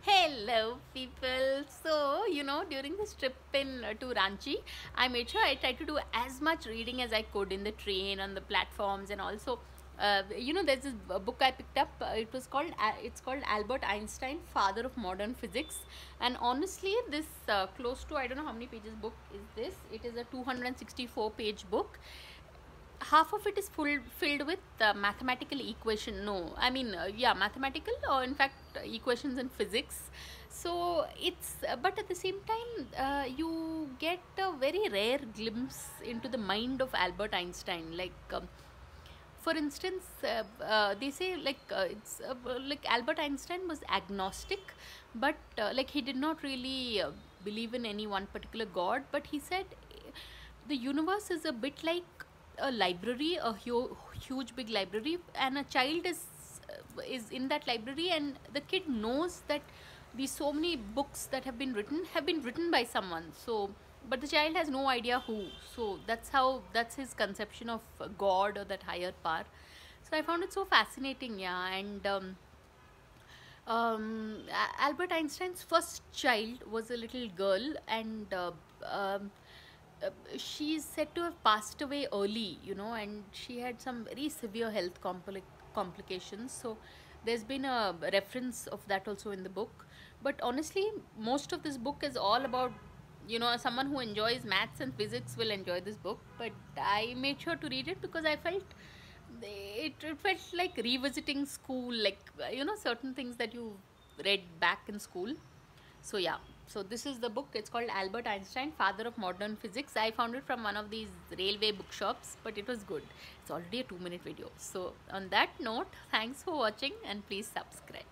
Hello, people. So, during this trip to Ranchi, I made sure I tried to do as much reading as I could in the train, on the platforms, and also, there's this book I picked up. It's called Albert Einstein, Father of Modern Physics. And honestly, this close to, I don't know how many pages book is this. It is a 264-page book. Half of it is filled with mathematical equation. No, I mean, yeah, mathematical, or in fact, equations in physics. So it's, but at the same time, you get a very rare glimpse into the mind of Albert Einstein. For instance, they say like Albert Einstein was agnostic, but like he did not really believe in any one particular god. But he said the universe is a bit like a library, a huge big library, and a child is in that library, and the kid knows that these so many books that have been written by someone. So, but the child has no idea who. So that's his conception of God or that higher power. So I found it so fascinating, yeah. And Albert Einstein's first child was a little girl, and she's said to have passed away early, and she had some very severe health complications. So there's been a reference of that also in the book. But honestly, most of this book is all about, someone who enjoys maths and physics will enjoy this book. But I made sure to read it because I felt it felt like revisiting school, like, certain things that you read back in school. So yeah, so this is the book. It's called Albert Einstein, Father of Modern Physics. I found it from one of these railway bookshops, but it was good. It's already a 2-minute video. So on that note, thanks for watching and please subscribe.